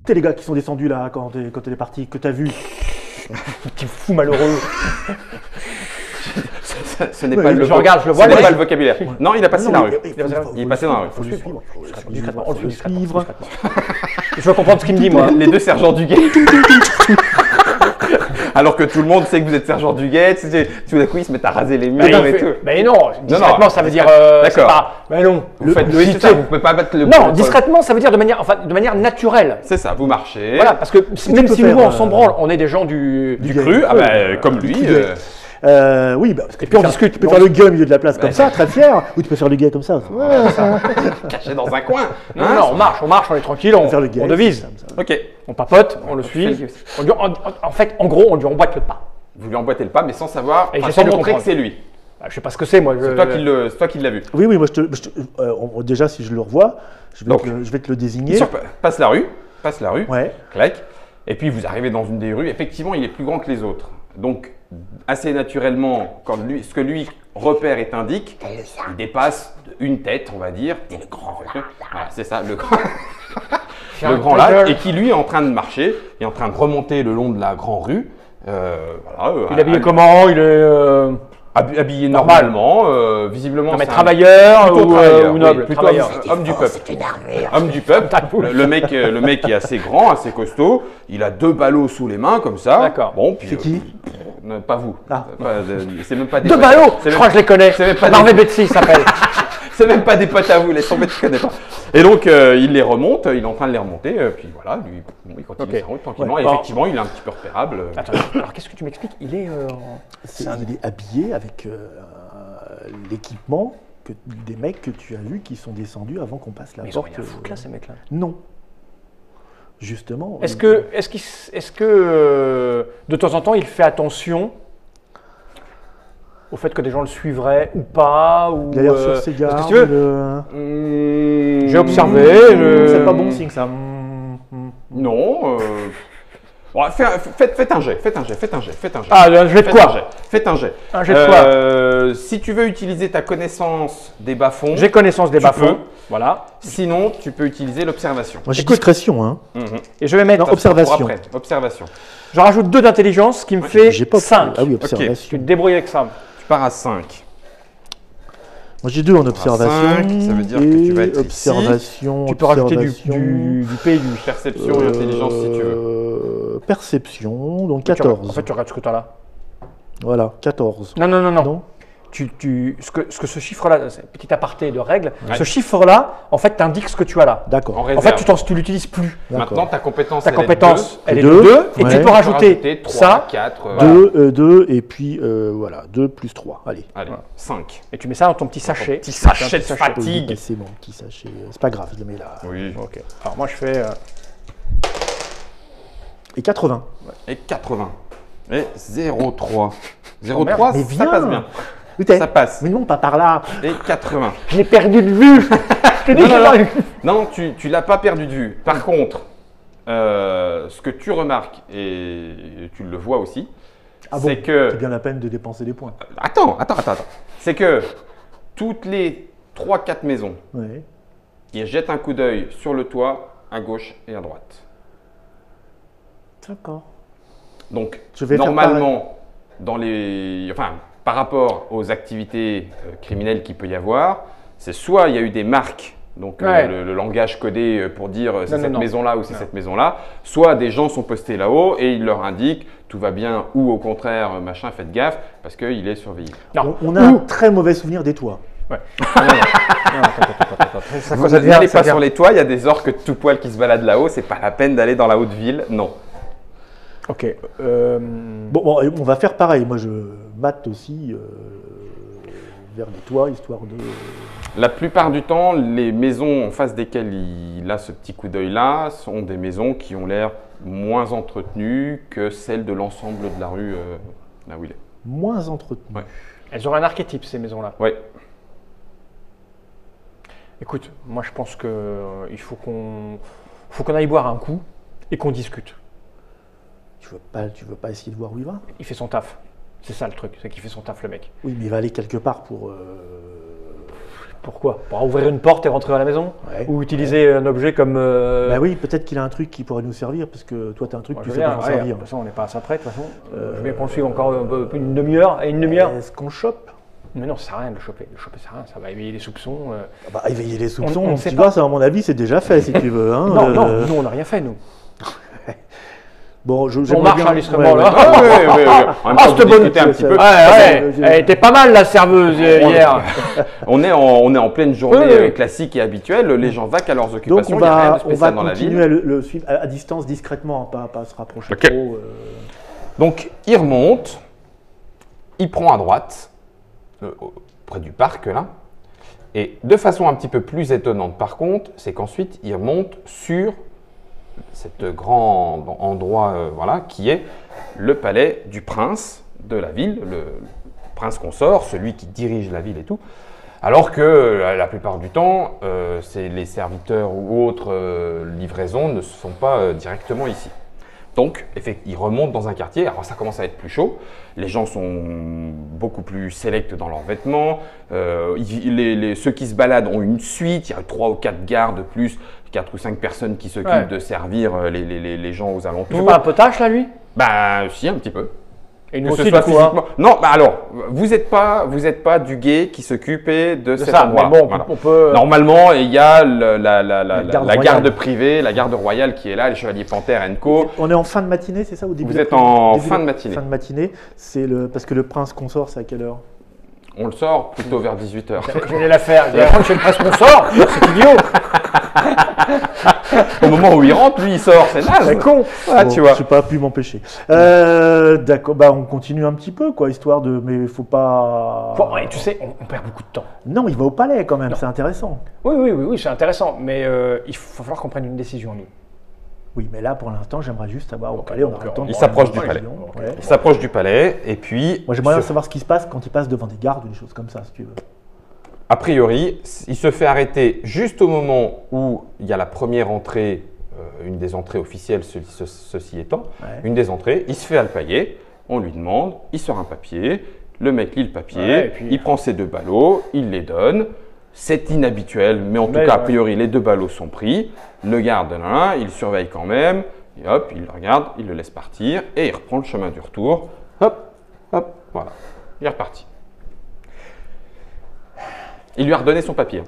T'es les gars qui sont descendus là quand t'es parti, que t'as vu. Petit fou malheureux. Ce n'est pas le regarde, je le vois. Ce n'est pas le vocabulaire. Non, il a passé la rue. Il est passé dans la rue. Faut le suivre. Discrètement, on le suit suivre. Je veux comprendre ce qu'il me dit, moi. Les deux sergents du guet. Alors que tout le monde sait que vous êtes sergent du guet, tout d'un coup ils se mettent à raser les murs et tout. Mais non, discrètement ça veut dire. D'accord. Mais non. Vous faites oui, c'est ça, vous pouvez pas battre le. Non, discrètement ça veut dire de manière naturelle. C'est ça, vous marchez. Voilà, parce que même si nous on s'en branle, on est des gens du cru, comme lui. Oui, bah, parce que et puis on discute. Tu peux faire le gars au milieu de la place comme ça, très fier, ou tu peux faire le gars comme ça. Caché dans un coin. Non, on marche, on est tranquille, on devise. Ok. On papote, on le suit. En fait, en gros, on lui emboîte le pas. Vous lui emboîtez le pas, mais sans savoir, sans montrer que c'est lui. Je sais pas ce que c'est, moi. C'est toi qui l'as vu. Oui, moi, déjà, si je le revois, je vais te le désigner. Passe la rue. Ouais. Clac. Et puis vous arrivez dans une des rues. Effectivement, il est plus grand que les autres. Donc, assez naturellement, quand ce que lui repère et t'indique, il dépasse une tête, on va dire. Et le grand là. Voilà, c'est ça, le grand. Le grand là, et qui lui est en train de marcher, est en train de remonter le long de la grande rue. Il est habillé comment? Il est habillé normalement, visiblement. Mais travailleur ou noble? Plutôt homme du peuple. Homme du peuple. Le mec est assez grand, assez costaud. Il a 2 ballots sous les mains comme ça. D'accord. Bon, puis c'est qui? Pas vous. Ah. C'est même pas des 2 ballots. Je crois que je les connais. C'est même pas Marvel Betsy s'appelle. C'est même pas des potes à vous, laisse tomber, tu connais pas. Et donc, il les remonte, il est en train de les remonter, puis voilà, lui, il continue sa route tranquillement. Ouais. Et effectivement, il est un petit peu repérable. Attends, alors qu'est-ce que tu m'expliques? Il est. Il est habillé avec l'équipement des mecs que tu as vus qui sont descendus avant qu'on passe la Mais ils ont porte. rien à foutre là, ces mecs-là. Non. Justement. Est-ce que de temps en temps, il fait attention au fait que des gens le suivraient ou pas ou, D'ailleurs, sur ses gardes, parce que si tu veux, j'ai observé. C'est pas bon signe ça. Non. Bon, faites un jet. Ah, un jet de quoi? Faites un jet. Un jet de quoi? Si tu veux utiliser ta connaissance des bas-fonds. J'ai connaissance des bas-fonds. Voilà. Sinon, tu peux utiliser l'observation. Moi j'ai discrétion, hein. Et je vais mettre observation. Observation. Je rajoute 2 d'intelligence, qui me fait J'ai pas 5. Ah oui, Tu observation. te débrouilles avec ça. Tu pars à 5. Moi j'ai 2 en observation. 5, ça veut dire que tu vas être observation. Tu peux rajouter du pays, du perception et intelligence si tu veux. Perception, donc 14. En fait, tu regardes ce que tu as là. Voilà, 14. Non. Non. Ce que ce chiffre-là, c'est un petit aparté de règle, ce chiffre-là, en fait, t'indique ce que tu as là. D'accord. En fait, tu l'utilises plus. Maintenant, ta compétence, elle est de 2. 2, et Ouais. tu peux rajouter 3, ça, 4, 2, et puis voilà, 2 plus 3. Allez. allez, 5. et tu mets ça dans ton petit sachet. Petit sachet de Oui, fatigue. c'est bon, petit sachet. C'est pas grave, je le mets là. Oui. Ok. Alors moi, je fais. Et 80. Et 80. Et 0,3. Mais 0,3, ça viens. passe bien. Putain, Ça passe. mais non, pas par là. Et 80. Je l'ai perdu de vue. Je te dis, Non, tu l'as pas perdu de vue. Par contre, ce que tu remarques, et tu le vois aussi, Ah bon, c'est que... c'est bien la peine de dépenser des points. Attends. C'est que toutes les 3-4 maisons, Ouais. ils jettent un coup d'œil sur le toit, à gauche et à droite. D'accord. Donc, Je vais normalement, par rapport aux activités criminelles qu'il peut y avoir, c'est soit il y a eu des marques, donc Ouais. le langage codé pour dire c'est Non, cette non. maison-là ou c'est cette maison-là, soit des gens sont postés là-haut et ils leur indiquent tout va bien ou au contraire, machin, faites gaffe parce qu'il est surveillé. Non. On a un très mauvais souvenir des toits. Ouais. Attends. Vous n'allez pas sur les toits, il y a des orques tout poil qui se baladent là-haut, c'est pas la peine d'aller dans la haute ville, non. Ok. Bon, on va faire pareil. Moi, je mate aussi vers les toits, histoire de... La plupart du temps, les maisons en face desquelles il a ce petit coup d'œil-là sont des maisons qui ont l'air moins entretenues que celles de l'ensemble de la rue là où il est. Moins entretenu. Ouais. Elles ont un archétype, ces maisons-là. Oui. Écoute, moi je pense qu'il faut qu'on aille boire un coup et qu'on discute. tu veux pas essayer de voir où il va? Il fait son taf. C'est ça le truc, c'est qu'il fait son taf le mec. Oui, mais il va aller quelque part pour. Pourquoi? Pour ouvrir une porte et rentrer à la maison? Ouais. Ou utiliser un objet comme... Bah oui, peut-être qu'il a un truc qui pourrait nous servir, parce que toi, tu as un truc Moi, que je tu sais viens, pas en ouais, servir. de toute façon, on n'est pas à ça près, de toute façon. Je vais qu'on le suive encore une demi-heure. Et une demi-heure? Est-ce qu'on chope? Mais non, ça sert à rien de le choper. Le choper, ça sert à rien. Ça va éveiller les soupçons. Ah bah, éveiller les soupçons, on sait tu pas. vois, ça, à mon avis, c'est déjà fait, si tu veux. Hein, Non, non, nous, on n'a rien fait, nous. Bon, On j'aimerais marche bien- à l'enregistrement, ouais, là. ouais. En même Ah, temps, c'était vous bon. discutez un petit peu. Ouais, elle était pas mal, la serveuse, hier. On est en pleine journée Ouais. classique et habituelle. Les gens vaquent à leurs Donc, occupations. on Il n'y a rien de va spécial dans la ville. continuer à le suivre à distance, discrètement, hein, pas se rapprocher Ok. trop. Donc, il remonte, il prend à droite, près du parc, là. Et de façon un petit peu plus étonnante, par contre, c'est qu'ensuite, il remonte sur cet grand endroit voilà, qui est le palais du prince de la ville, le prince consort, celui qui dirige la ville et tout. Alors que la plupart du temps, c'est les serviteurs ou autres livraisons ne se font pas directement ici. Donc, il remonte dans un quartier, alors ça commence à être plus chaud, les gens sont beaucoup plus sélects dans leurs vêtements, ceux qui se baladent ont une suite, il y a 3 ou 4 gardes plus, 4 ou 5 personnes qui s'occupent Ouais. de servir les gens aux Il fait alentours. pas un potage, là, lui? Bah si, un petit peu. Et Que nous ce aussi, soit du coup, hein. physiquement. Non, bah alors, vous n'êtes pas du gay qui s'occupait de C'est cet ça, endroit. mais bon, Voilà. on peut... Normalement, il y a la garde garde royale. privée, la garde royale qui est là, les chevaliers panthères Co. On est en fin de matinée, c'est ça, au début Vous de êtes en début fin de matinée. Fin de matinée, parce que le prince consort, c'est à quelle heure? On le sort plutôt vers 18h. J'allais la faire. Je vais prendre chez le presse qu'on sort. C'est idiot. Au moment où il rentre, lui, il sort. C'est naze. C'est con. Ah, Bon, tu vois. j'ai pas pu m'empêcher. D'accord, bah on continue un petit peu, quoi, histoire de. Mais il faut pas. Bon, ouais, tu sais, on perd beaucoup de temps. Non, il va au palais quand même, Non. c'est intéressant. Oui, c'est intéressant. Mais il va falloir qu'on prenne une décision, nous. Oui, mais là, pour l'instant, j'aimerais juste savoir au palais, on donc, a le temps de il voir s'approche la du palais. décision, Ok. ouais. Il s'approche du palais et puis, Moi, j'aimerais bien savoir ce qui se passe quand il passe devant des gardes ou des choses comme ça, si tu veux. a priori, il se fait arrêter juste au moment où il y a la première entrée, une des entrées officielles, ceci étant, Ouais. une des entrées, il se fait alpaguer, on lui demande, il sort un papier, le mec lit le papier, Ouais, et puis- il prend ses 2 ballots, il les donne. C'est inhabituel, mais en tout Mais cas, a ouais. priori, les 2 ballots sont pris. Le garde là, il surveille quand même, et hop, il le regarde, il le laisse partir, et il reprend le chemin du retour. Hop, hop, voilà, il est reparti. Il lui a redonné son papier.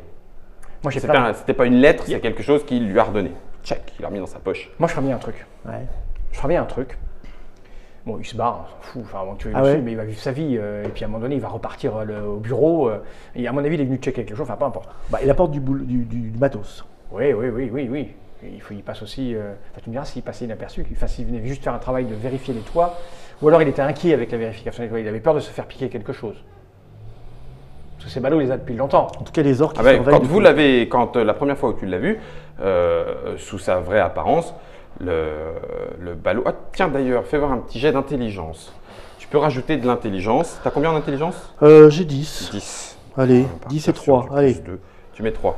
Moi, j'ai C'était plein. c'était pas une lettre, c'est quelque chose qu'il lui a redonné. Check, il l'a remis dans sa poche. Moi, je ferais bien un truc. Ouais. Je ferais bien un truc. Bon, il se barre, on s'en fout. Enfin, avant que tu Ah dessus, ouais. mais il va vivre sa vie. Et puis à un moment donné, il va repartir au bureau. Et à mon avis, il est venu checker quelque chose. Enfin, peu importe. Bah, il apporte du matos. Oui. Il passe aussi. Enfin, tu me diras s'il passait inaperçu. Enfin, s'il venait juste faire un travail de vérifier les toits. Ou alors il était inquiet avec la vérification des toits. Il avait peur de se faire piquer quelque chose. Parce que ces ballots, il les a depuis longtemps. En tout cas, les orques qui Ah ben, surveillent quand vous l'avez, la première fois où tu l'as vu, sous sa vraie apparence, le ballot. Ah, tiens d'ailleurs, fais voir un petit jet d'intelligence. Tu peux rajouter de l'intelligence. T'as combien d'intelligence? J'ai 10. 10. Allez, On va 10 et partir sur 3. du Allez. plus 2. Tu mets 3.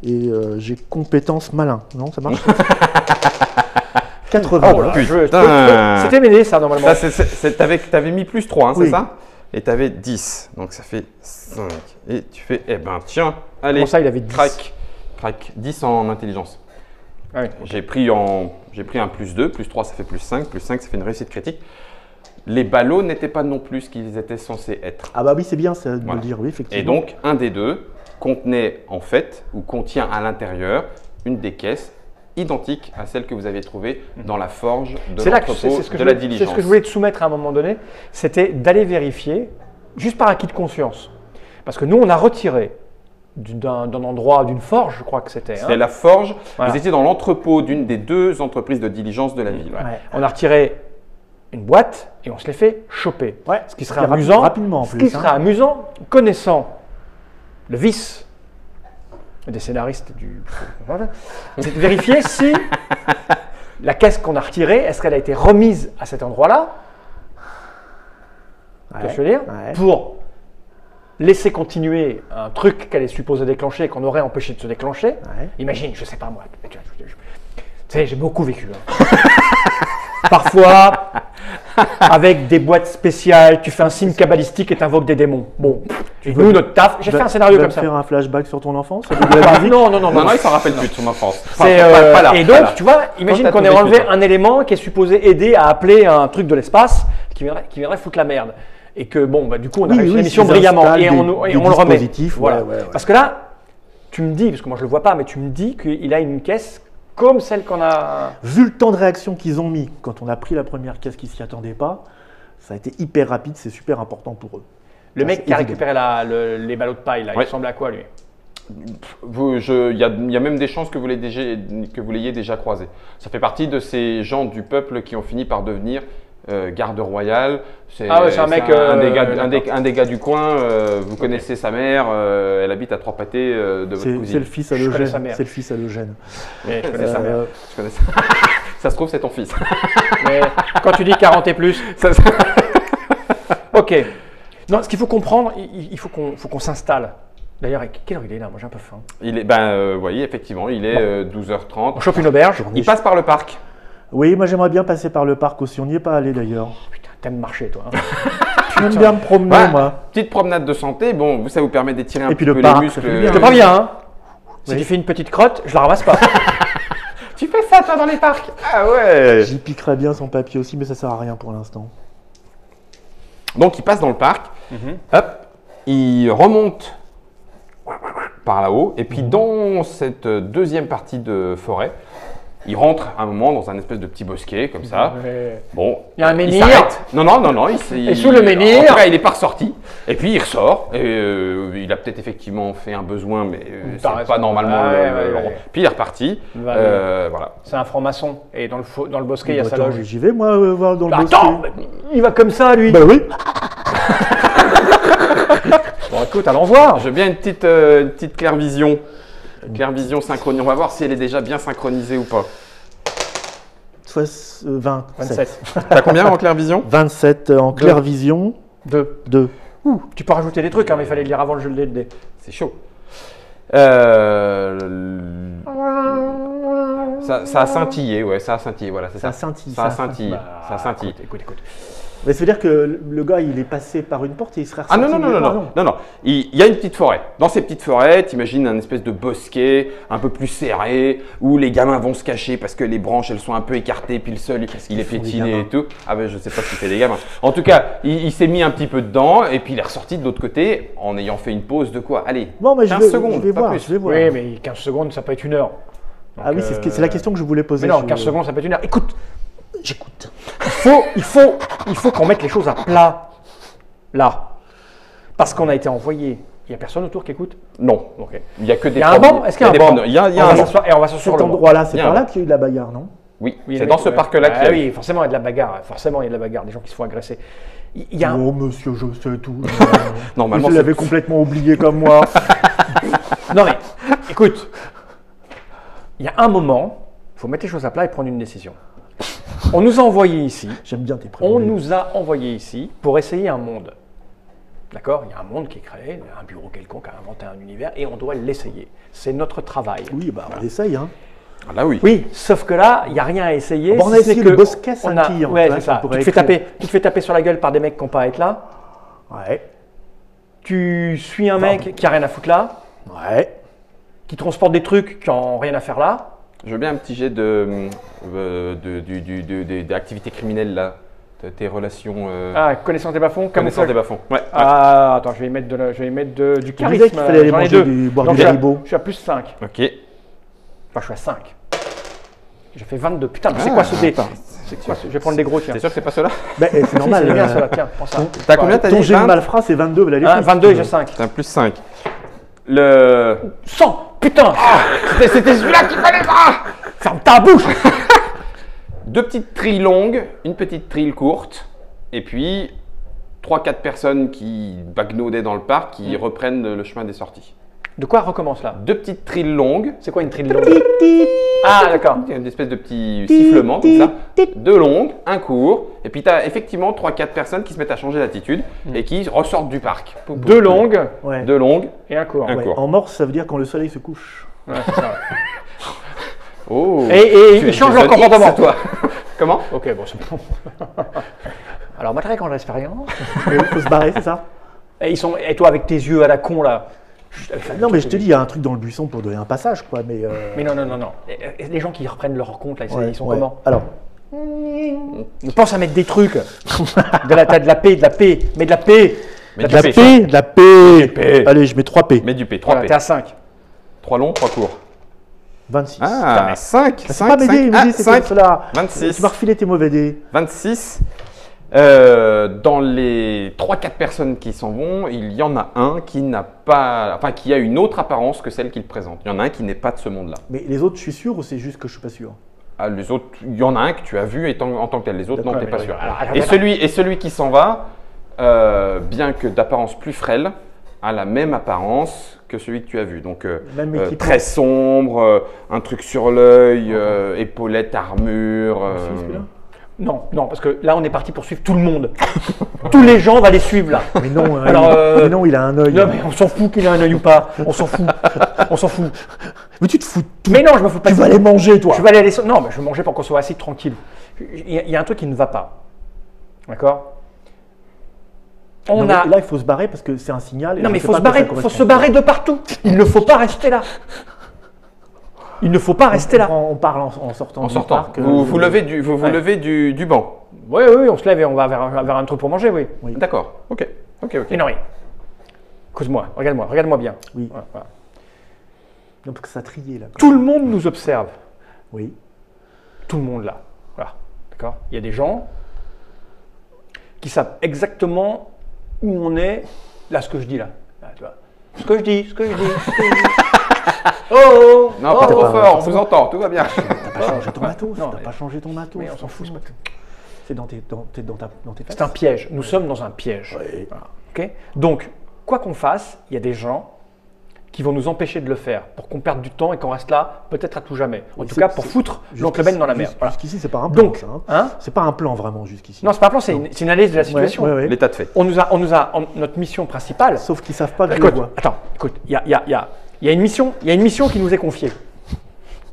Et j'ai compétence malin. Non, ça marche 80. Oh, hein. putain. C'était m'aider, ça, normalement. Ça, t'avais mis plus 3, hein, Oui. c'est ça? Et t'avais 10. Donc ça fait 5. Et tu fais, eh ben tiens, allez. Comment ça, il avait 10? Crac. 10 en intelligence. Ah oui. J'ai pris un plus 2, plus 3 ça fait plus 5, plus 5 ça fait une réussite critique. Les ballots n'étaient pas non plus ce qu'ils étaient censés être. Ah bah oui, c'est bien ça de Voilà. le dire, oui, effectivement. Et donc, un des deux contenait en fait, ou contient à l'intérieur, une des caisses identique à celle que vous avez trouvée dans la forge de C'est là que l'entrepôt c'est ce que de je la voulais- diligence. c'est ce que je voulais te soumettre à un moment donné, c'était d'aller vérifier, juste par acquis de conscience. Parce que nous, on a retiré d'un endroit, d'une forge, je crois que c'était. C'était la forge. Voilà. Vous étiez dans l'entrepôt d'une des 2 entreprises de diligence de la ville. Ouais. On a retiré une boîte et on se l'est fait choper. Ouais. Ce qui serait Et rapi- amusant, rapidement, en ce plus, qui hein. serait amusant, connaissant le vice des scénaristes c'est de vérifier si la caisse qu'on a retirée, est-ce qu'elle a été remise à cet endroit-là, tu vois ce que je veux dire, Ouais. pour laisser continuer un truc qu'elle est supposée déclencher et qu'on aurait empêché de se déclencher. Ouais. Imagine, je sais pas moi, tu sais, j'ai beaucoup vécu. Hein. Parfois, avec des boîtes spéciales, tu fais un signe cabalistique et t'invoques des démons. Bon, nous, notre taf, j'ai fait un scénario comme ça. faire un flashback sur ton enfance Non, Non, il s'en rappelle plus de son enfance. C'est, Pas là, et pas donc, là. tu vois, imagine Quand qu'on t'as ait tout enlevé vécu, un élément qui est supposé aider à appeler un truc de l'espace qui viendrait foutre la merde. Et que, bon, bah, du coup, on a réussi l'émission brillamment et on le remet. Voilà. Parce que là, tu me dis, parce que moi je le vois pas, mais tu me dis qu'il a une caisse comme celle qu'on a. Vu le temps de réaction qu'ils ont mis quand on a pris la première caisse qui s'y attendait pas, ça a été hyper rapide, c'est super important pour eux. Le Ça, mec c'est qui a évident. récupéré les ballots de paille, là, il Ouais. ressemble à quoi lui? Il y a même des chances que vous l'ayez déjà croisé. Ça fait partie de ces gens du peuple qui ont fini par devenir garde royale. Ah ouais, c'est un mec, un des gars du coin. Vous connaissez sa mère. Elle habite à 3 pâtés de votre C'est cousine. le fils à Je connais sa Eugène. mère. C'est le fils à Eugène. Mais je connais sa mère. Je connais ça. Ça se trouve, c'est ton fils. Mais quand tu dis 40 et plus. Ça- Ok. Non, ce qu'il faut comprendre, il faut qu'on s'installe. D'ailleurs, quelle heure il est là? Moi j'ai un peu faim. Il est, vous voyez, effectivement, il est 12h30. On chope une auberge. Il passe par le parc. Oui, moi j'aimerais bien passer par le parc aussi. On n'y est pas allé d'ailleurs. Putain, t'aimes marcher toi. Hein. J'aime bien me promener, Ouais, moi. Petite promenade de santé, bon, ça vous permet d'étirer un Et puis petit le peu parc, les ça muscles. fait bien. Je te préviens, hein. Si Oui. tu fais une petite crotte, je la ramasse pas. Tu fais ça, toi, dans les parcs? Ah ouais. J'y piquerais bien son papier aussi, mais ça sert à rien pour l'instant. Donc, il passe dans le parc, hop, il remonte par là-haut, et puis dans cette deuxième partie de forêt, il rentre à un moment dans un espèce de petit bosquet, comme ça. Ouais. Bon, Il y a un menhir. s'arrête. Non, Et sous le menhir. En tout cas, il n'est pas ressorti. Et puis il ressort. Et, il a peut-être effectivement fait un besoin, mais T'as c'est raison. pas normalement Ouais. Puis il est reparti. Voilà. C'est un franc-maçon. Et dans le bosquet, il y a sa Attends, loge. j'y vais moi voir dans le Attends, bosquet. il va comme ça lui. Bah oui. Bon écoute, allons voir. Je veux bien une petite clairvision. Clairvision synchronisée. On va voir si elle est déjà bien synchronisée ou pas. 27. 27. T'as combien en clairvision? 27 en clair vision. 2. 2. Tu peux rajouter des trucs, hein, mais il fallait le lire avant le jeu de dé. C'est chaud. Ça a scintillé, ouais, ça a scintillé, voilà, c'est ça. Ça scintille, Ça a ça. scintillé, ça a scintillé. Écoute. Mais ça veut dire que le gars, il est passé par une porte et il serait Ah ressorti. non. Il y a une petite forêt. Dans ces petites forêts, t'imagines un espèce de bosquet un peu plus serré où les gamins vont se cacher parce que les branches elles sont un peu écartées puis le sol il est font, les piétiné gamins et tout. Ah ben je sais pas ce qu'il fait les gamins. En tout cas, il s'est mis un petit peu dedans et puis il est ressorti de l'autre côté en ayant fait une pause de quoi? Allez, Bon, mais 15 secondes, je vais pas voir, plus. je vais voir. Oui, mais 15 secondes, ça peut être une heure. Ah oui, c'est la question que je voulais poser. Mais non, Je- 15 secondes, ça peut être une heure. Écoute, J'écoute. il faut qu'on mette les choses à plat. Là. Parce qu'on a été envoyé. Il n'y a personne autour qui écoute? Non, Ok. il y a que des Il y a un promeneurs. banc? Est-ce qu'il y a un des banc? promeneurs. Il y a On un va banc. s'asseoir et on va s'asseoir Cet le banc. endroit-là, c'est Il y a par un là banc. qu'il y a eu de la bagarre, non? Oui, Oui, c'est dans ce parc-là qu'il y Ah a eu. oui, forcément, il y a de la bagarre. Forcément, il y a de la bagarre. Des gens qui se font agresser. Il y a un... Oh, monsieur, je sais tout. Normalement, Vous l'avez complètement oublié comme moi. Non mais, écoute, il y a un moment, il faut mettre les choses à plat et prendre une décision. On nous a envoyés ici, J'aime bien tes on prénoms. nous a envoyés ici pour essayer un monde. D'accord? Il y a un monde qui est créé, un bureau quelconque a inventé un univers et on doit l'essayer. C'est notre travail. Oui, bah on essaye, hein. Ah, là oui. Oui, sauf que là, il n'y a rien à essayer. Bon, on a si ce essayé n'est le que bosquet on a- scintille, Ouais, tu vois, c'est ça ça. pourrait Tu te fais écrire. taper, tu te fais taper sur la gueule par des mecs qui n'ont pas à être là. Ouais, Tu suis un mec qui a rien à foutre là, ouais. qui transporte des trucs qui n'ont rien à faire là. Je veux bien un petit jet d'activité criminelle là. Tes relations. Ah, connaissance des bas-fonds, Connaissance camouflage. des bas-fonds. Ouais. Ah, attends, je vais y mettre, du Tu charisme. disais qu'il fallait aller J'en ai manger deux. boire Donc, du je suis à- Haribo. je suis à plus 5. Ok. Enfin, je suis à 5. J'ai fait 22. Putain, mais c'est Ah, quoi ce dé? attends. C'est quoi ce- Je vais prendre des gros, tiens. T'es sûr que c'est pas cela? Bah, c'est Si, normal. c'est bien, cela, tiens, prends ça. T'as combien t'as Ton dit? jet de 20? malfrat, c'est 22. Bah, allez, Hein, plus, 22 et si j'ai tu 5. T'as un plus 5. Le. 100. Putain. C'était celui-là qu'il fallait pas! Ferme ta bouche. Deux petites trilles longues, une petite trille courte, et puis 3-4 personnes qui bagnaudaient dans le parc qui reprennent le chemin des sorties. De quoi recommence là? Deux petites trilles longues, C'est quoi une trille longue? Ah, d'accord. une espèce de petit sifflement comme ça, deux longues, un court, et puis tu as effectivement 3-4 personnes qui se mettent à changer d'attitude et qui ressortent du parc. Poum, poum, Deux poum. longues Ouais. Deux longues. et un court. Un Ouais, court. en morse, ça veut dire quand le soleil se couche. Ouais, c'est ça. Oh. Et Tu ils es changent leur Jason X, comportement. toi. Comment? Ok, bon, c'est bon. Alors, moi, quand l'expérience. Il faut se barrer, c'est ça? Et toi, avec tes yeux à la con, là. Non, mais je te dis, il y a un truc dans le buisson pour donner un passage, quoi. Mais non. Les gens qui reprennent leur compte, là, ouais, ils sont ouais. comment? Alors, Je pense à mettre des trucs. de la paix, mais de la paix. Mais de la paix, de la paix. paix. Allez, je mets 3 P. Mets du P, 3 Voilà, P. t'es à 5. 3 longs, 3 courts. 26. Ah, 5, C'est pas m'aider, ah, c'est 5, comme cela. 26. Tu m'as refilé tes mauvais dés. 26. Dans les 3-4 personnes qui s'en vont, il y en a un qui n'a pas, enfin qui a une autre apparence que celle qu'il présente. Il y en a un qui n'est pas de ce monde-là. Mais les autres, je suis sûr ou c'est juste que je suis pas sûr? Ah, les autres, il y en a un que tu as vu en tant que tel. Les autres, non, D'accord, t'es pas mais sûr. alors, Et celui qui s'en va, bien que d'apparence plus frêle, a la même apparence que celui que tu as vu. Donc Même équipement. très sombre, un truc sur l'œil, épaulettes, armure. Si, celui-là. Non, parce que là, on est parti pour suivre tout le monde. Tous les gens, on va les suivre, là. Mais non, Alors, mais non, il a un œil. Non, mais on s'en fout qu'il ait un œil ou pas. On s'en fout. Mais tu te fous de tout. Mais non, je me fous pas. Tu vas aller manger, toi. Je vais aller Non, mais je vais manger pour qu'on soit assis tranquille. Il y a un truc qui ne va pas. D'accord? Non, mais là, il faut se barrer parce que c'est un signal. et Non, je mais il sais faut pas se à quoi barrer. ça Il faut correspond. se barrer de partout. Il ne faut pas rester là. Il ne faut pas rester là. On parle en sortant. En du sortant, parc, vous levez Ouais. levez du banc. Oui, on se lève et on va vers un truc pour manger, oui. Oui. D'accord, ok. Mais non, oui. Écoute-moi, regarde-moi bien. Oui. Voilà. Non, parce que ça triait là. Tout le monde nous observe. Oui. Tout le monde là. Voilà. D'accord? Il y a des gens qui savent exactement où on est. Là, ce que je dis là. Là, tu vois. Ce que je dis. Oh! Non, pas t'as trop pas- fort, on vous entend, tout va bien. T'as pas changé ton matos. Non, T'as pas changé ton matos. Mais on s'en fout, c'est pas- C'est dans tes fesses. C'est un piège. Nous sommes dans un piège. Ouais. Voilà. Ok? Donc, quoi qu'on fasse, il y a des gens qui vont nous empêcher de le faire pour qu'on perde du temps et qu'on reste là, peut-être à tout jamais. En Oui, tout c'est- cas, pour c'est- foutre l'oncle Ben dans la mer. Voilà. Jusqu'ici, c'est pas un plan. Donc, ça, hein. hein? C'est pas un plan vraiment jusqu'ici. Non, c'est pas un plan, c'est une analyse de la situation. Ouais, ouais. L'état de fait. Notre mission principale. Sauf qu'ils savent pas que je Écoute, le vois. attends, il y a une mission qui nous est confiée.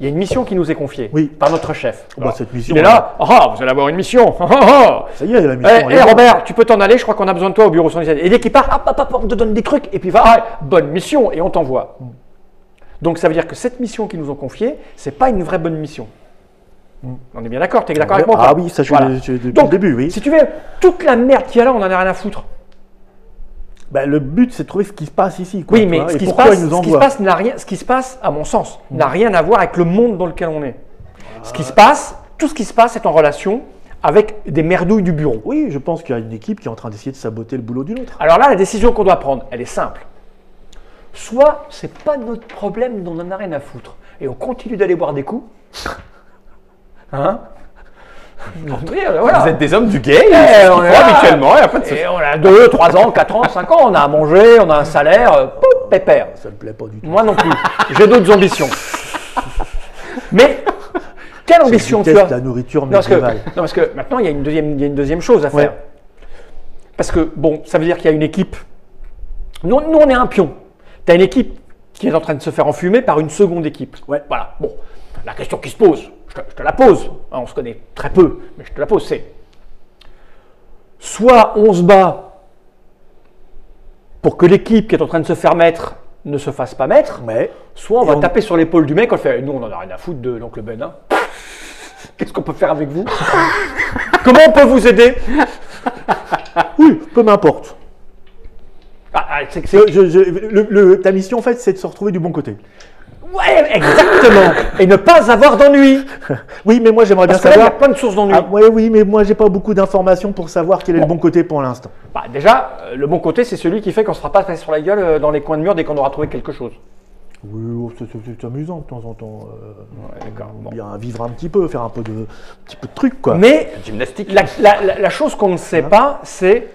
Il y a une mission qui nous est confiée Oui. par notre chef. Oh, bah, cette mission, il est là. Ah, vous allez avoir une mission. Ah. Ça y est, la mission. elle est Hé bonne. Robert, tu peux t'en aller, je crois qu'on a besoin de toi au bureau 117. Et dès qu'il part, hop, on te donne des trucs et puis va, bonne mission et on t'envoie. Donc ça veut dire que cette mission qu'ils nous ont confiée, c'est pas une vraie bonne mission. On est bien d'accord, tu es d'accord avec moi ou pas? Ah oui, ça, Voilà. depuis Donc, le début, oui. Si tu veux, toute la merde qu'il y a là, on en a rien à foutre. Bah, le but, c'est de trouver ce qui se passe ici. Quoi, Oui, tu mais vois, ce et qui se pourquoi passe, ils nous ce qui se envoient. passe n'a rien, ce qui se passe, à mon sens, n'a rien à voir avec le monde dans lequel on est. Ce qui se passe, tout ce qui se passe est en relation avec des merdouilles du bureau. Oui, je pense qu'il y a une équipe qui est en train d'essayer de saboter le boulot d'une autre. Alors là, la décision qu'on doit prendre, elle est simple. Soit c'est pas notre problème, on en a rien à foutre, et on continue d'aller boire des coups. Hein? Oui, voilà. Vous êtes des hommes du game, on est là. habituellement, il n'y a pas de souci. Et on a 2, 3 ans, 4 ans, 5 ans, on a à manger, on a un salaire, pouf, pépère. Ça me plaît pas du tout. Moi non plus. J'ai d'autres ambitions. Mais quelle ambition Je tu as? déteste la nourriture médiévale. Non, parce que maintenant, il y a une deuxième chose à faire. Ouais. Parce que, bon, ça veut dire qu'il y a une équipe. Nous, on est un pion. Tu as une équipe qui est en train de se faire enfumer par une seconde équipe. Ouais. Voilà. Bon, la question qui se pose, je te la pose. Hein, on se connaît très peu, mais je te la pose, c'est soit on se bat pour que l'équipe qui est en train de se faire mettre ne se fasse pas mettre, Mais soit on Et va on- taper sur l'épaule du mec, on fait, nous on en a rien à foutre de l'oncle Ben. Hein. Qu'est-ce qu'on peut faire avec vous? Comment on peut vous aider? oui, peu m'importe. Ta mission, en fait, c'est de se retrouver du bon côté. Ouais, exactement. Et ne pas avoir d'ennui. Oui, mais moi, j'aimerais bien Parce que là, il y a savoir. plein de sources d'ennui. Ah, ouais, oui, mais moi, j'ai pas beaucoup d'informations pour savoir quel est le bon côté pour l'instant. Bah, déjà, le bon côté, c'est celui qui fait qu'on ne sera pas passé sur la gueule dans les coins de mur dès qu'on aura trouvé quelque chose. Oui, oh, c'est amusant de temps en temps. Ouais, d'accord. Bon. Bien vivre un petit peu, faire un petit peu de trucs, quoi. Mais Gymnastique. la chose qu'on ne sait pas, c'est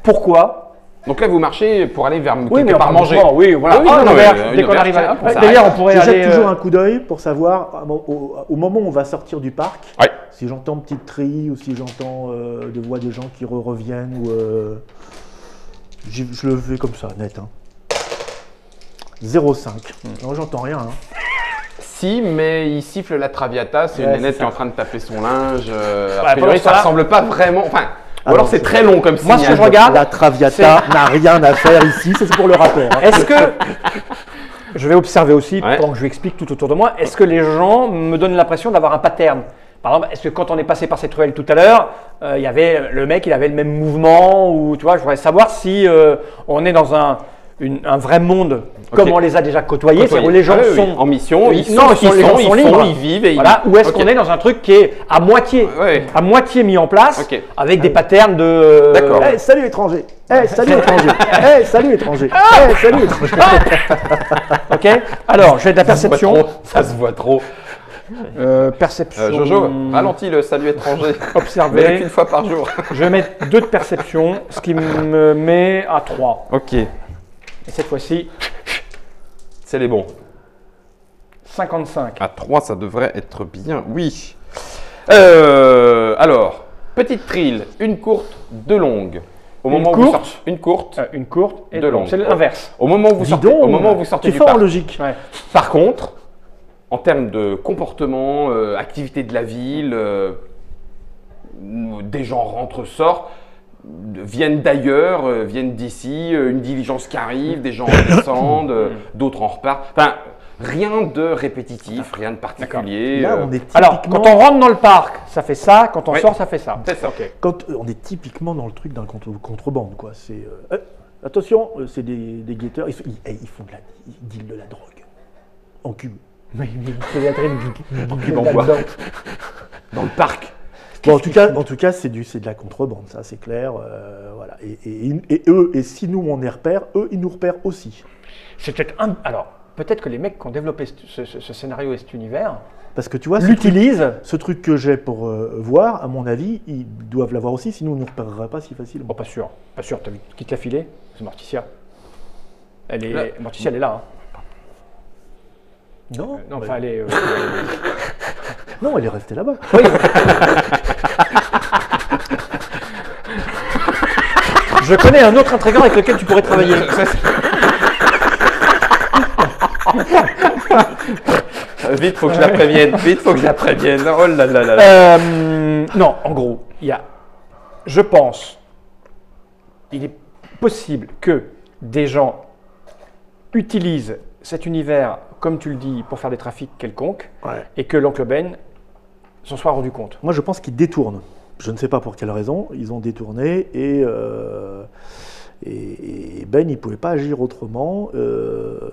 pourquoi. Donc là, vous marchez pour aller vers Oui, quelque mais part manger. Oui, voilà. Oui, Ah, non, non, mais, mais dès qu'on arrive à. on s'arrête. D'ailleurs, on pourrait Je aller. jette toujours un coup d'œil pour savoir, au moment où on va sortir du parc, Ouais. si j'entends petite tri ou si j'entends de voix de gens qui reviennent, ou je le fais comme ça, net. Hein. 0,5. Non, j'entends rien. Hein. Si, mais il siffle la Traviata, c'est une Ouais, nénette c'est qui est en ça. train de taper son linge. A pendant priori, ce ça temps-là- ressemble pas vraiment. Enfin, ou Ah alors non, c'est c'est très long comme Moi, ce que signal. je regarde, La Traviata n'a rien à faire ici, c'est pour le rapport. hein. est-ce que je vais observer aussi Ouais. pendant que je lui explique tout autour de moi, est-ce que les gens me donnent l'impression d'avoir un pattern? Par exemple, est-ce que quand on est passé par cette ruelle tout à l'heure, il y avait le mec, il avait le même mouvement ou tu vois, je voudrais savoir si on est dans un vrai monde comme Ok. on les a déjà côtoyés, c'est-à-dire où les gens Ah oui, oui. sont en mission, Oui, ils non, sont, ils sont- les gens sont ils libres. font, ils vivent et voilà, ou est-ce Ok. qu'on est dans un truc qui est à moitié mis en place Ok. avec des patterns de D'accord. Eh, salut étranger. Eh, salut étranger. Eh, salut étranger. Eh, salut étranger. Ok. Alors, j'ai de la perception. Ça se voit trop. Perception. Jojo, ralentis le salut étranger. Observer. Mais qu'une fois par jour. Je vais mettre 2 de perception, ce qui me met à 3. Ok, Et cette fois-ci, c'est les bons. 55. À 3, ça devrait être bien, oui. Alors, petite trill, une courte, 2 longues. Au Une moment où vous courte sortez, une courte, Une courte et 2 longue. longues. C'est l'inverse. Au moment où vous Dis sortez, donc, au moment où vous sortez t'es du fort en parc. logique. Ouais. Par contre, en termes de comportement, activité de la ville, des gens rentrent, sortent, viennent d'ailleurs, viennent d'ici, une diligence qui arrive, des gens descendent, d'autres en repartent. Enfin, rien de répétitif, rien de particulier. Là, on est typiquement, Alors, quand on rentre dans le parc, ça fait ça. Quand on Oui. sort, ça fait ça. C'est ça. Ok. on est typiquement dans le truc d'un contrebande, quoi. C'est attention, c'est des guetteurs. Ils font ils dealent de la drogue en cube. Mais peut-être une cube en bois. Dans le parc. Bon, en tout cas, c'est de la contrebande, ça, c'est clair. Voilà. Et eux, et si nous on les repère, eux, ils nous repèrent aussi. C'est peut-être alors, peut-être que les mecs qui ont développé ce scénario et cet univers Parce que tu vois, l'utilisent. ce truc que j'ai pour voir, à mon avis, ils doivent l'avoir aussi, sinon on ne nous repérera pas si facilement. Oh, pas sûr. Pas sûr. T'as vu qui te l'a filé? C'est Morticia. Là. Morticia, elle est là. Hein. Non, Non, enfin, elle est. non, elle est restée là-bas. Oui. Je connais un autre intrigant avec lequel tu pourrais travailler. Vite, faut que je la prévienne. Vite, faut que je la prévienne. Oh là là là là. Non, en gros, je pense, il est possible que des gens utilisent cet univers, comme tu le dis, pour faire des trafics quelconques, Ouais. et que l'oncle Ben s'en soit rendu compte. Moi, je pense qu'ils détournent. Je ne sais pas pour quelle raison. Ils ont détourné et Ben, il ne pouvait pas agir autrement.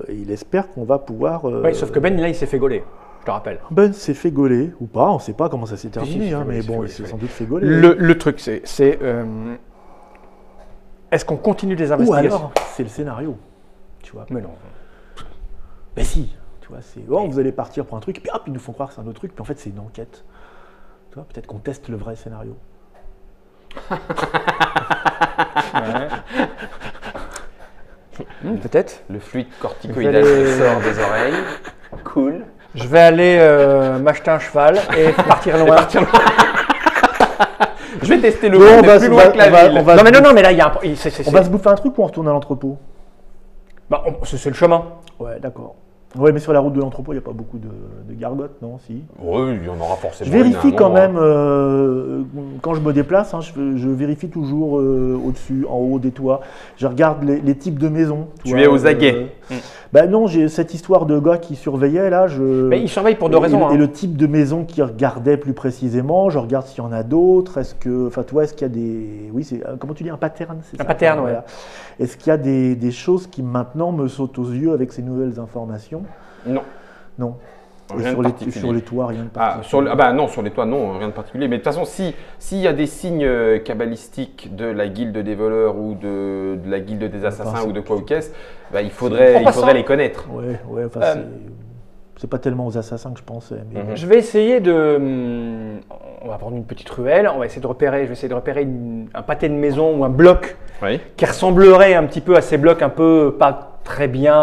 Et il espère qu'on va pouvoir. Oui, sauf que Ben, là, il s'est fait gauler, je te rappelle. Ben s'est fait gauler ou pas. On ne sait pas comment ça s'est terminé, si, hein, mais c'est bon, gauler, il s'est c'est sans doute fait gauler. Le truc, c'est est-ce qu'on continue les Ou investigations? alors, c'est le scénario. Tu vois. Mais non. Ben si. Tu vois, c'est oh, vous allez partir pour un truc, et puis hop, ils nous font croire que c'est un autre truc, puis en fait, c'est une enquête. Tu vois, peut-être qu'on teste le vrai scénario. Peut-être. Le fluide corticoïdal Vous allez- qui sort des oreilles. Cool. Je vais aller m'acheter un cheval et partir loin. Je vais tester le Bon, monde, on mais va plus se- loin on va- que la on va- ville. on va- Non, mais non, mais là, il y a un. On va se bouffer un truc ou on retourne à l'entrepôt? C'est le chemin. Ouais, d'accord. Ouais, mais sur la route de l'entrepôt, il n'y a pas beaucoup de gargotes, non? Si. Oui, il y en aura forcément. Je vérifie une à un quand moment, même, quand je me déplace, hein, je vérifie toujours au-dessus, en haut des toits. Je regarde les types de maisons. Tu es aux aguets. Ben non, j'ai cette histoire de gars qui surveillait là. Mais il surveille pour deux raisons. Et hein. le type de maison qu'il regardait plus précisément, je regarde s'il y en a d'autres. Est-ce que, enfin, toi, est-ce qu'il y a des, oui, c'est comment tu dis, un pattern, c'est Un ça, pattern, voilà. Est-ce qu'il y a des choses qui maintenant me sautent aux yeux avec ces nouvelles informations? Non. Non. Et Rien de sur particulier. les toits, rien de Ah, particulier. non, sur les toits, non, rien de particulier. Mais de toute façon, s'il y a des signes cabalistiques de la guilde des voleurs ou de la guilde des assassins ou de quoi ou qu'est-ce, bah, il faudrait les connaître. Ouais, enfin, c'est pas tellement aux assassins que je pensais. Mais Mhm. Je vais essayer de. On va prendre une petite ruelle. On va essayer de repérer. Je vais essayer de repérer un pâté de maison ou un bloc Oui. qui ressemblerait un petit peu à ces blocs un peu pas très bien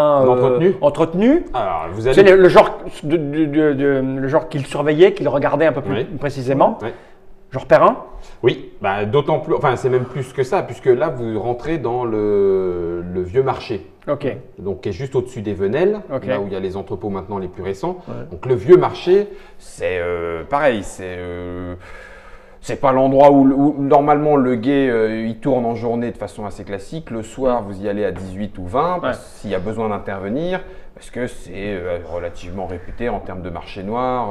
entretenus. Alors, vous Tu sais, le genre, le genre qu'il surveillait, qu'il regardait un peu plus Oui. précisément. Oui. Je repère un. Oui, bah, d'autant plus, enfin c'est même plus que ça, puisque là vous rentrez dans le vieux marché, Ok. donc qui est juste au-dessus des Venelles, Ok. là où il y a les entrepôts maintenant les plus récents. Ouais. Donc le vieux marché, c'est pareil, c'est pas l'endroit où normalement le guet il tourne en journée de façon assez classique. Le soir, vous y allez à 18 ou 20 s'il y a besoin d'intervenir, parce que c'est relativement réputé en termes de marché noir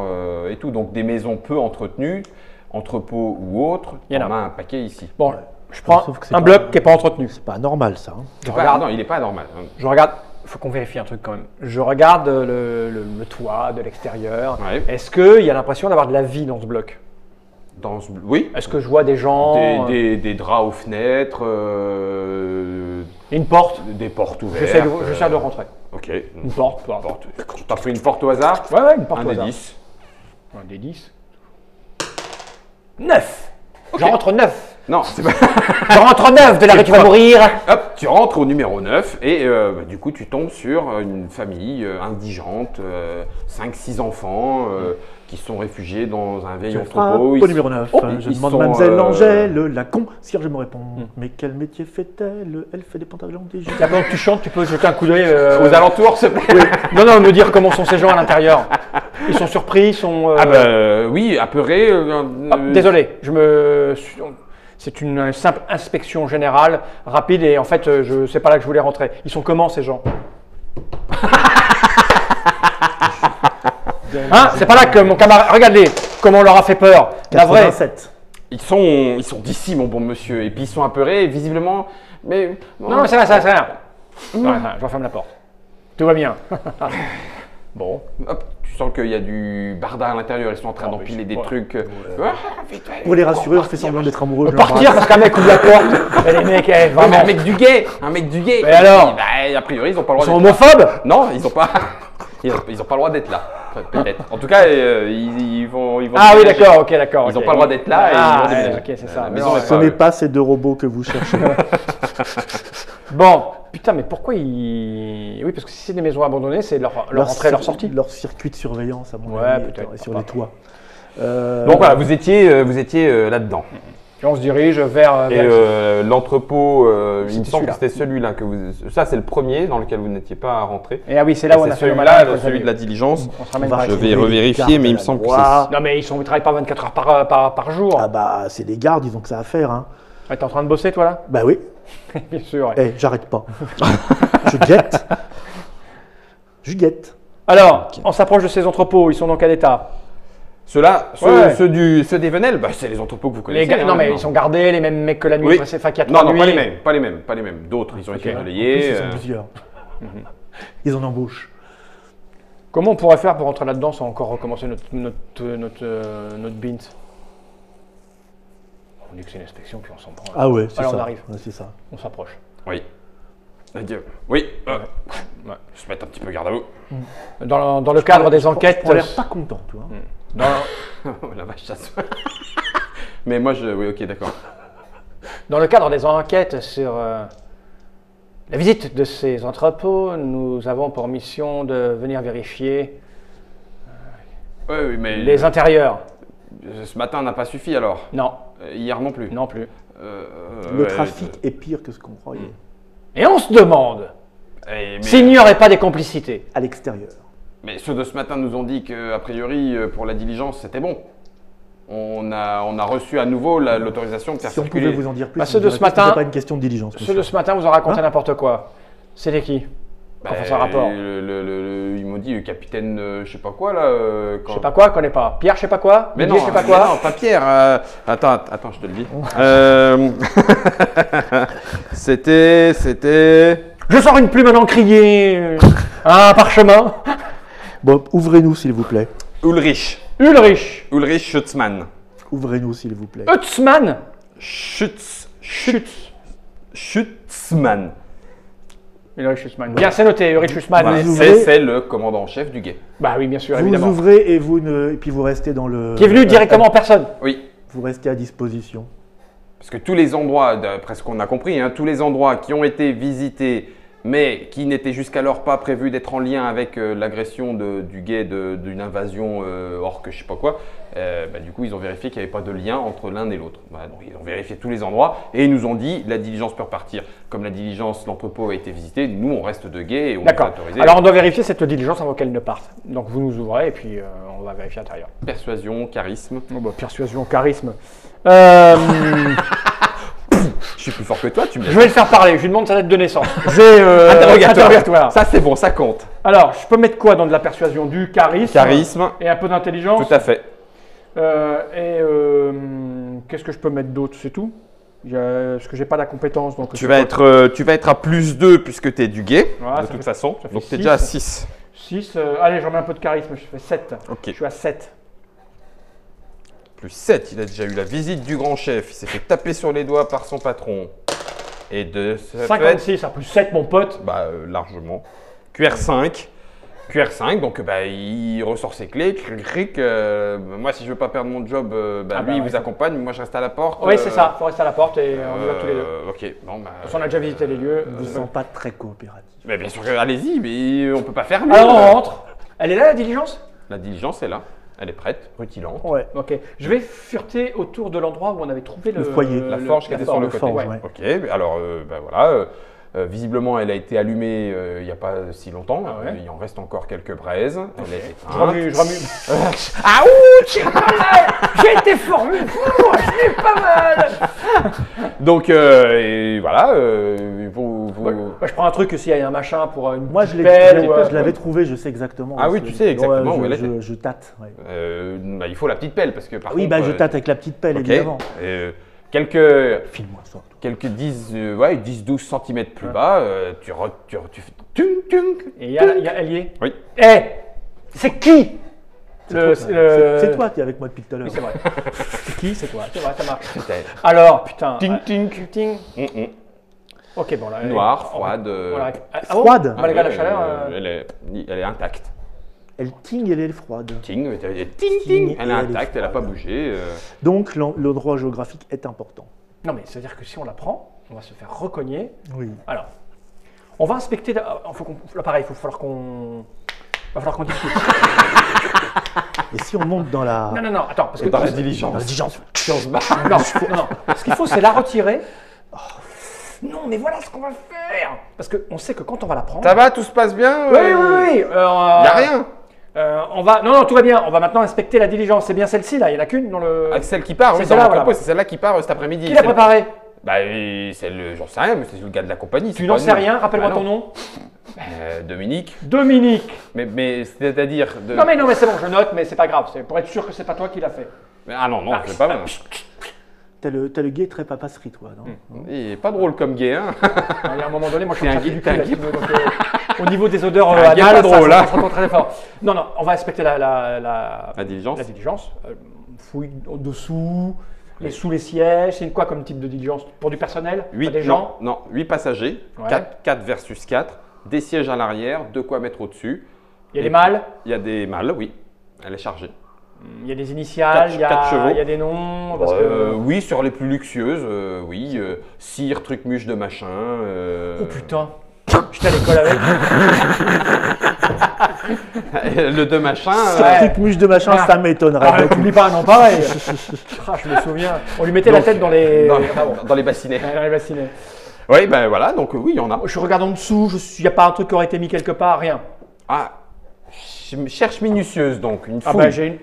et tout. Donc des maisons peu entretenues, entrepôts ou autres, Il y en a. on a un paquet ici. Bon, Ouais. je prends Sauf que c'est un pas- bloc qui n'est pas entretenu. C'est pas normal ça. Hein. Je regarde. Non, il n'est pas normal. Je regarde. Il faut qu'on vérifie un truc quand même. Je regarde le toit de l'extérieur. Ouais. Est-ce qu'il y a l'impression d'avoir de la vie dans ce bloc? Oui, Est-ce que je vois des gens des draps aux fenêtres, Une porte? des portes ouvertes. J'essaie de rentrer. Ok. Une porte, toi. Porte. T'as pris une porte au hasard? Ouais, une porte Un au des hasard. 10. Un des 10. 9. Je rentre 9. Non, c'est pas. Je rentre 9 de la rue, tu vas mourir. Hop, tu rentres au numéro 9 et du coup tu tombes sur une famille indigente, 5-6 enfants qui sont réfugiés dans un vieil Je frappe entrepôt. au numéro 9. Je ils demande sont, Mademoiselle Angèle, la concierge me répond. Hmm. Mais quel métier fait-elle? Elle fait des pantalons des jupes. Pendant que tu chantes, tu peux jeter un coup d'œil Aux alentours, s'il te plaît. Non, me dire comment sont ces gens à l'intérieur. Ils sont surpris, ils sont. Ah bah oui, apeurés. Désolé, c'est une simple inspection générale, rapide, et en fait, c'est pas là que je voulais rentrer. Ils sont comment ces gens? Hein? C'est pas là que mon camarade. Regardez comment on leur a fait peur. La vraie. 87. Ils sont d'ici, mon bon monsieur, et puis ils sont apeurés, et visiblement. Mais Non, mais ça va, ça va. Non, je referme la porte. Tout va bien. Bon. Hop, tu sens qu'il y a du barda à l'intérieur, ils sont en train d'empiler des trucs. Ah, vite, ouais. Pour les rassurer, on fait semblant d'être amoureux. je Partir l'embrasse. parce qu'un mec ouvre la porte. Et les mecs, Ouais, mais vraiment. un mec du gay, un mec du gay. Mais alors Bah, a priori, ils ont pas le Ils droit sont d'être là. homophobes? Non, ils ont pas. Ils ont pas le droit d'être là. Peut-être. En tout cas, ils vont. Ah oui, déménager. d'accord, ok, d'accord. Ils n'ont ok. pas le droit d'être là et ils Ah, vont déménager. ok, c'est ça. La maison Non, est Ce pas- n'est pas ces deux robots que vous cherchez. Bon, putain, mais pourquoi ils. Oui, parce que si c'est des maisons abandonnées, c'est leur entrée et leur sortie. Leur circuit de surveillance, à mon Ouais, avis, peut-être, est sur pas. les toits. Donc voilà, vous étiez là-dedans. Et on se dirige vers. Et l'entrepôt, il C'était me semble que celui-là. c'était celui-là que vous. Ça, c'est le premier dans lequel vous n'étiez pas rentré. Et ah oui, c'est là où on a C'est fait le celui-là, malin. celui de la diligence. On se ramène On va pas. Je vais retrouver les revérifier, gardes mais il à me la semble que droite. Non, mais ils travaillent pas 24 heures par jour. Ah bah, c'est des gardes, ils ont que ça à faire. Hein. Ouais, t'es en train de bosser, toi, là? Bah oui. Bien sûr. ouais. J'arrête pas. Je guette. Je guette. Alors, on s'approche de ces entrepôts. Ils sont dans quel état? Ceux-là, Ouais. ceux des Venelles, bah, c'est les entrepôts que vous connaissez. Non, mais maintenant. ils sont gardés, les mêmes mecs que la nuit Oui. précédente. Enfin, qu'il y a Non, trois non, pas nuits. les mêmes, pas les mêmes. D'autres, ils ont été Ok. En plus, relayés. ils sont plusieurs. Ils en embauchent. Comment on pourrait faire pour rentrer là-dedans sans encore recommencer notre bint? On dit que c'est une inspection, puis on s'en prend. Ah ouais, c'est Alors, ça. on arrive. Ouais, c'est ça. On s'approche. Oui. Oui. Ouais. Se mettre un petit peu garde à vous. Dans le cadre des enquêtes. On a l'air pas content, tu vois. Dans, La vache, ça se. Mais moi, oui, ok, d'accord. dans le cadre des enquêtes sur la visite de ces entrepôts, nous avons pour mission de venir vérifier Oui, mais les intérieurs. ce matin n'a pas suffi alors. Non, Hier non plus. non plus. Le Ouais, trafic est pire que ce qu'on croyait. Et on se demande mais s'il n'y aurait pas des complicités. À l'extérieur. mais ceux de ce matin nous ont dit qu'a priori, pour la diligence, c'était bon. On a reçu à nouveau l'autorisation de faire Si on circuler. pouvait vous en dire plus, Bah, on ceux de dirait ce que c'était matin- pas une question de diligence. Ceux de ce matin vous ont raconté Hein n'importe quoi. C'était qui? Bah, Qu'on fasse un rapport. Ils m'ont dit le capitaine, je sais pas quoi là. Je sais pas quoi, connais pas. Pierre, je sais pas quoi. Mais Didier, non, je sais pas mais quoi. non, pas Pierre. Attends, je te le dis. C'était. Je sors une plume, un encrier, un parchemin. Bon, ouvrez-nous s'il vous plaît. Ulrich. Ulrich. Ulrich Schutzmann. Ouvrez-nous s'il vous plaît. Utzmann. Schutzmann. Ulrich Schutzmann. Bien, c'est noté, Ulrich Schutzmann. Voilà, Vous ouvrez- c'est le commandant en chef du guet. Bah oui, bien sûr, Vous évidemment. ouvrez et puis vous restez dans le. Qui est venu directement en personne. Oui. Vous restez à disposition. Parce que tous les endroits, d'après ce qu'on a compris, hein, tous les endroits qui ont été visités mais qui n'était jusqu'alors pas prévu d'être en lien avec l'agression du gay d'une invasion orque, je sais pas quoi, du coup, ils ont vérifié qu'il n'y avait pas de lien entre l'un et l'autre. Voilà, donc, ils ont vérifié tous les endroits et ils nous ont dit la diligence peut repartir. Comme la diligence, l'entrepôt a été visité, nous, on reste de gays et on est autorisé. Alors, on doit vérifier cette diligence avant qu'elle ne parte. Donc, vous nous ouvrez et puis on va vérifier à l'intérieur. Persuasion, charisme. Persuasion, charisme. Je suis plus fort que toi, tu me Je vais le faire parler, je lui demande sa date de naissance. Interrogatoire. Ça, c'est bon, ça compte. Alors, je peux mettre quoi dans de la persuasion? Du charisme. Charisme. Et un peu d'intelligence. Tout à fait. Qu'est-ce que je peux mettre d'autre? C'est tout? Parce que j'ai pas la compétence. Donc Tu vas être à +2 puisque tu es du gay, voilà, de toute façon. Ça fait Donc, tu es 6. déjà à 6. 6. Allez, j'en mets un peu de charisme, je fais 7. Ok. Je suis à 7. Plus 7, il a déjà eu la visite du grand chef. Il s'est fait taper sur les doigts par son patron. Et de ce 56 à plus 7, mon pote. largement. QR5. QR5, donc il ressort ses clés, cric. Moi, si je veux pas perdre mon job, lui, il vous accompagne, moi, je reste à la porte. Oui, c'est ça, il faut rester à la porte et on y va tous les deux. Ok, bon, On a déjà visité les lieux. Je ne sens pas très coopératif. Mais bien sûr, allez-y, mais on peut pas faire mieux. Alors, on rentre. Elle est là, la diligence? La diligence est là, elle est prête, rutilante. Ouais. Ok. Je vais fureter autour de l'endroit où on avait trouvé Le foyer. La forge qui était sur le côté. forge, ouais. Ok, alors voilà. Visiblement, elle a été allumée il n'y a pas si longtemps. Ah ouais. Il en reste encore quelques braises. Elle est éteinte. Je remue. Ah ouh, j'ai pas mal. J'ai été formé. Je n'ai pas mal. Donc, et voilà. Je prends un truc s'il y a un machin pour une Moi, je pelle. l'avais trouvé, je sais exactement. Ah oui, tu sais exactement où elle était. Je tâte. Ouais. Il faut la petite pelle parce que par Oui, contre. je tâte avec la petite pelle, ok. évidemment. Filme-moi ça. Quelques 10-12 cm plus bas, tu fais tung tung. Et elle y est. Oui. C'est qui? C'est toi qui es avec moi depuis tout à l'heure. Oui, c'est vrai. C'est qui? C'est toi. C'est vrai, ça marche. C'était Alors, putain. ting ting. Ting. Ok, bon là. Noire, froide. Voilà. Froide. Malgré la chaleur. Elle est intacte. Elle ting, elle est froide. Ting, ting. Elle est intacte, elle n'a pas bougé. Donc, l'endroit géographique est important. Non, mais c'est-à-dire que si on la prend, on va se faire recogner. Oui. Alors, on va inspecter. L'appareil, il va falloir qu'on discute. Et si on monte dans la. Non, attends. Parce que Dans la diligence. Dans la diligence. Non. Ce qu'il faut, c'est la retirer. Non, mais voilà ce qu'on va faire. Parce qu'on sait que quand on va la prendre. Ça va, tout se passe bien? Oui. Il n'y a rien. Non, tout va bien. On va maintenant inspecter la diligence. C'est bien celle-ci là. Il n'y en a qu'une dans le. Celle qui part, C'est oui, celle-là, dans l'entrepôt, voilà. c'est celle-là qui part cet après-midi. Qui l'a préparée? J'en sais rien, mais c'est le gars de la compagnie. Tu n'en sais rien. Rappelle-moi ton nom. Dominique. Dominique. Mais c'est-à-dire. Non, mais c'est bon. Je note, mais c'est pas grave. C'est pour être sûr que c'est pas toi qui l'a fait. Ah non, c'est pas mal. T'as le gay très papasserie, toi, non? Il est pas drôle comme gay, hein. Il y a un moment donné, moi je suis T'es un sorti guide, du t'es un cul, là, guide. si tu veux, donc, au niveau des odeurs T'es un guide anales, pas drôle, ça hein. se ressent très fort. Non, on va inspecter la diligence. La diligence. Fouille au-dessous, sous les sièges. C'est quoi comme type de diligence? Pour du personnel? Pas des gens? Non, 8 passagers, Ouais. 4 versus 4, des sièges à l'arrière, de quoi mettre au-dessus. Il y a des mâles? Il y a des mâles, oui. Elle est chargée. Il y a des initiales, Quatre chevaux. il y a des noms. Parce que... Oui, sur les plus luxueuses, oui. Cire, truc, muche de machin. Oh putain, j'étais à l'école avec. Le de machin. Ce truc mouche de machin, ça m'étonnerait. N'oublie pas un nom pareil. Je me souviens. On lui mettait la tête dans les. Dans les bassinets. Dans les bassinets. Oui, ben voilà, donc oui, il y en a. Je regarde en dessous, il n'y a pas un truc qui aurait été mis quelque part, rien. Ah, cherche minutieuse donc, une Ah fouille. bah j'ai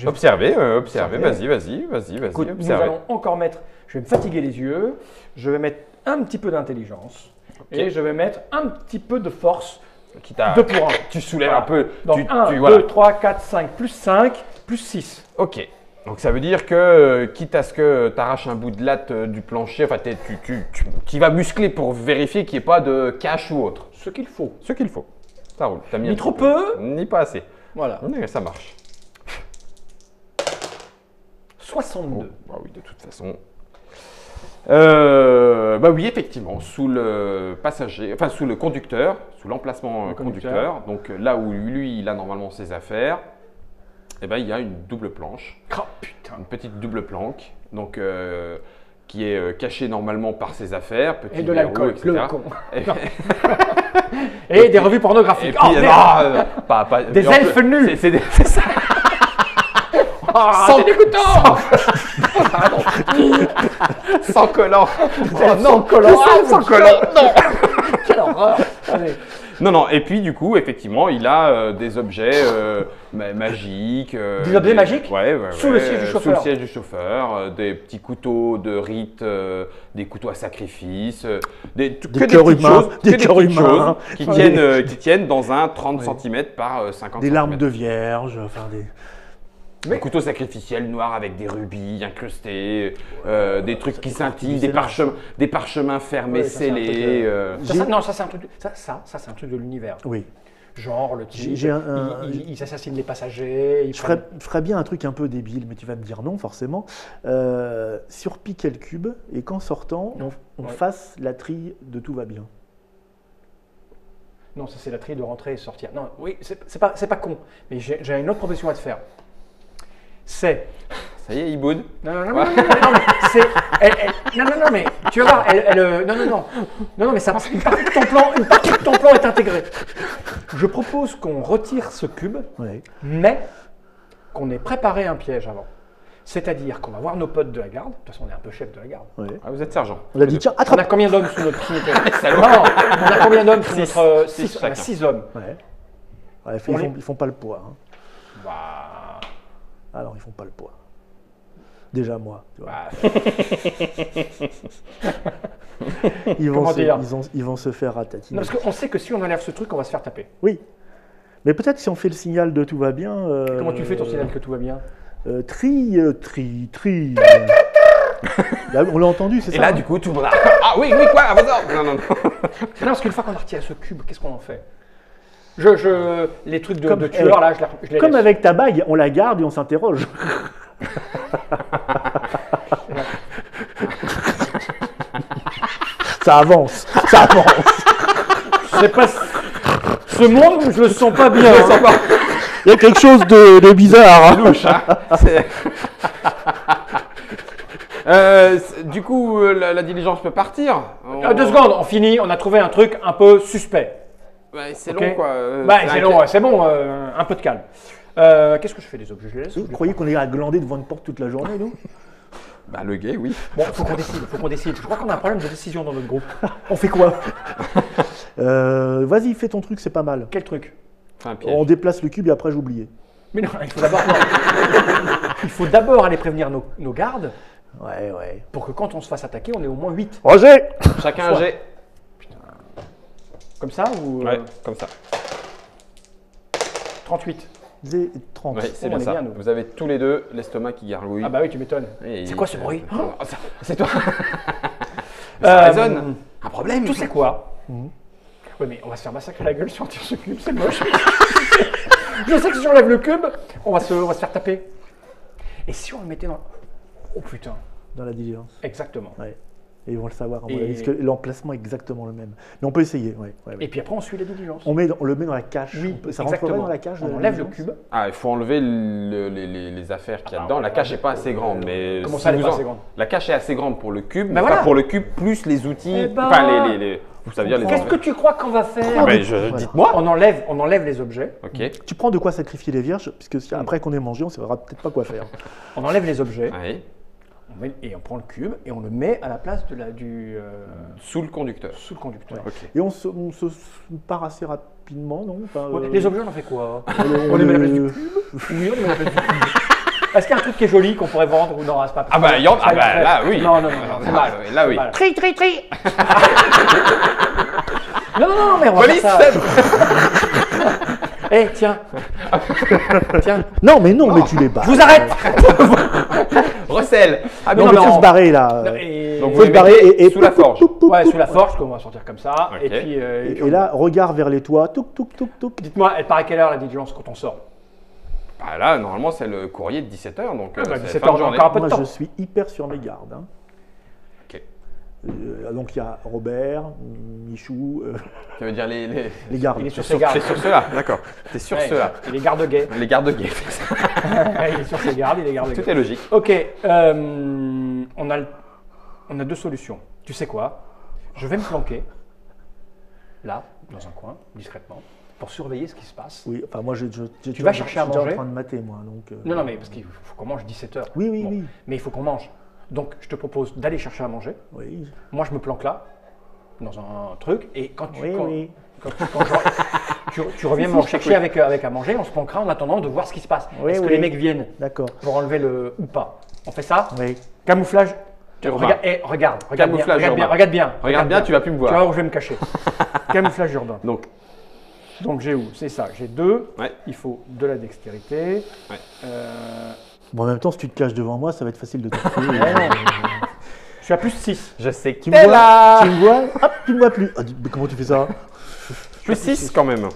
Observez, Observez. vas-y, Écoute, nous observez. allons encore mettre, je vais me fatiguer les yeux, je vais mettre un petit peu d'intelligence et je vais mettre un petit peu de force. Quitte à- 2 pour 1. Tu soulèves Voilà. un peu. Donc 1, voilà. 2, 3, 4, 5, plus 5, plus 6. Ok. Donc ça veut dire que, quitte à ce que tu arraches un bout de latte du plancher, enfin tu vas muscler pour vérifier qu'il n'y ait pas de cache ou autre. Ce qu'il faut. Ce qu'il faut. Ça roule. T'as mis Ni un trop petit peu. peu. Ni pas assez. Voilà. Mais ça marche. 62. Bah oui, de toute façon. Bah oui, effectivement, sous le passager, enfin sous le conducteur, sous l'emplacement Le conducteur, donc là où lui il a normalement ses affaires, eh ben, il y a une double planche, Oh putain. une petite double planque, donc qui est cachée normalement par ses affaires, petit Et de verrou, l'alcool, etc. le con. Et- Et des revues pornographiques. Et puis, Oh, merde. pas, Des en plus, elfes nus. C'est ça. C'est dégoûtant. Sans collant. Oh non, collant. Sans collant. Non. Quelle horreur. Allez. Non, et puis du coup, effectivement, il a des objets magiques. Des objets magiques Ouais. Sous le siège du chauffeur. Sous le siège du chauffeur, des petits couteaux de rite, des couteaux à sacrifice, Des cœurs humains, des cœurs humains. qui tiennent dans un 30 cm par 50 Des cm. larmes de vierge, enfin des... Un couteau sacrificiel noir avec des rubis incrustés, des trucs qui scintillent, des parchemins fermés, Ouais, ça, c'est un truc, scellés. Non, ça c'est un truc. Ça c'est un truc de l'univers. Oui. Genre le type, J'ai ils assassinent les passagers. Je ferais bien un truc un peu débile, mais tu vas me dire non forcément. Surpiquer le cube et qu'en sortant, on fasse la trille de tout va bien. Non, ça c'est la trille de rentrer et sortir. Non, oui, c'est pas con. Mais j'ai une autre proposition à te faire. C'est. Ça y est, il boude. Non, mais c'est. Non, mais tu vas voir, non, mais ça, une partie de ton plan est intégrée. Je propose qu'on retire ce cube, mais qu'on ait préparé un piège avant. C'est-à-dire qu'on va voir nos potes de la garde. De toute façon, on est un peu chef de la garde. Ah, vous êtes sergent. On a dit tiens, On attrape. a combien d'hommes sous notre unité? Non, on a combien d'hommes sous notre. On a 6 hommes. Ouais, ils font pas le poids. Hein. Bah. Alors, ils font pas le poids. Déjà moi. Tu vois. Ils vont se faire ratatiner. Non, parce qu'on sait que si on enlève ce truc, on va se faire taper. Oui. Mais peut-être si on fait le signal de tout va bien. Comment tu fais ton signal que tout va bien? Tri. Là, on l'a entendu, c'est ça? Et là, du coup, tout le monde a... Ah oui, quoi, à vos ordres. Non. Non, parce qu'une fois qu'on a retiré ce cube, qu'est-ce qu'on en fait? Les trucs de tueur, là, je les Comme laisse. avec ta bague, on la garde et on s'interroge. Ça avance. C'est pas... Ce monde, je le sens pas bien. Il y a quelque chose de bizarre. Hein. Louche, hein. Du coup, la diligence peut partir. 2 secondes, on finit, on a trouvé un truc un peu suspect. Ouais, c'est Ok. long, quoi. C'est long, ouais, c'est bon, un peu de calme. Qu'est-ce que je fais des objets? Je les laisse ou Vous je les croyez qu'on est à glander devant une porte toute la journée, nous? Bah, le gay, oui. Bon, faut qu'on décide. Je crois qu'on a un problème de décision dans notre groupe. On fait quoi? Vas-y, fais ton truc, c'est pas mal. Quel truc? C'est un piège. On déplace le cube et après j'ai oublié. Mais non, il faut d'abord aller prévenir nos gardes Ouais. pour que quand on se fasse attaquer, on ait au moins 8. Roger! Chacun un jet. Comme ça ou Ouais, comme ça. 38. J'ai 30. Ouais, c'est on bien est ça. bien, nous. Vous avez tous les deux l'estomac qui gargouille. Ah bah oui, tu m'étonnes. Et C'est quoi ce bruit? Oh, c'est toi. Ça résonne. Un Tu problème. sais quoi? Oui, mais on va se faire massacrer la gueule si on tire ce cube, c'est moche. Je sais que si j'enlève le cube, on va se faire taper. Et si on le mettait dans... Oh putain, Dans la diligence. exactement. Ouais. Et ils vont le savoir, à mon Et- avis, parce que l'emplacement est exactement le même. Mais on peut essayer, ouais. Et puis après, on suit la diligence. On le met dans la cache. Oui, Ça rentrerait exactement. dans la cache de On la enlève le diligence cube. Ah, il faut enlever les affaires qu'il y a dedans. La cache n'est pas assez grande, mais Comment si ça, elle est vous pas en- assez grande? La cache est assez grande pour le cube, Ben mais voilà. pas pour le cube plus les outils. Eh ben, Enfin, vous savez bien les. Qu'est-ce que tu crois qu'on va faire? Ah, ben, dites-moi. On enlève les objets. Ok. Tu prends de quoi sacrifier les vierges, puisque après qu'on ait mangé, on ne saura peut-être pas quoi faire. On enlève les objets. Oui. Et on prend le cube et on le met à la place de Sous le conducteur. sous le conducteur. Ok. Et on se part assez rapidement, non? Enfin, Ouais, les objets, on en fait quoi? on les met à la place les- du cube. Oui, on les met à la place du cube. Est-ce qu'il y a un truc qui est joli qu'on pourrait vendre ou non, c'est pas Ah bah, là, oui. Non, c'est mal. Là, oui. Mal. Tri Non, mais on va Police, faire ça. Eh, tiens. Tiens, Non, mais tu les bats. je vous arrête. Recèle. Ah, Non, Non, mais mais faut on- se barrer, là. Et... Donc, Faut vous se barrer et sous la forge. Ouais, sous la forge, on va sortir comme ça. Ok. Et puis, Et là, regard vers les toits. Touc, touc, touc, touc. dites-moi, elle part à quelle heure la diligence quand on sort? Bah, là, normalement, c'est le courrier de 17h, donc Ah bah, c'est 17 fin de heures, journée. encore un peu de Moi, temps. je suis hyper sur mes gardes. Hein. Ok. Donc, il y a Robert, Michou, Ça veut dire les... les gardes. Il est sur ses gardes. T'es sur ceux-là, d'accord. T'es sur Ouais, ceux-là. Il est garde gay. Les gardes gays. Il est sur ses gardes, il est garde gay. Tout est logique. Ok, on a 2 solutions. Tu sais quoi? Je vais me planquer là, dans un coin, discrètement, pour surveiller ce qui se passe. Oui, enfin moi, Tu vas chercher à je suis déjà manger. en train de mater, moi. Donc, Non, mais parce qu'il faut qu'on mange 17 heures. Oui, oui, oui. Mais il faut qu'on mange. Donc, je te propose d'aller chercher à manger. Oui, Moi, je me planque là, dans un truc, et quand tu, oui, quand- oui. quand tu reviens me chercher avec à manger, on se planquera en attendant de voir ce qui se passe. Oui, Est-ce que oui. les mecs viennent D'accord. pour enlever le ou pas? On fait ça? Oui. Camouflage. Urbain. Regarde bien, Camouflage regarde bien, urbain. regarde bien. Regarde bien, tu vas plus me Tu vas voir. voir où je vais me cacher. Camouflage urbain. Donc, J'ai où? C'est ça, j'ai 2. Ouais. Il faut de la dextérité. Ouais. Bon, en même temps, si tu te caches devant moi, ça va être facile de te trouver. Je suis à plus 6. je sais que Tu me vois? Tu me vois? Hop, tu me vois plus. Ah, mais comment tu fais ça? Plus 6 quand même.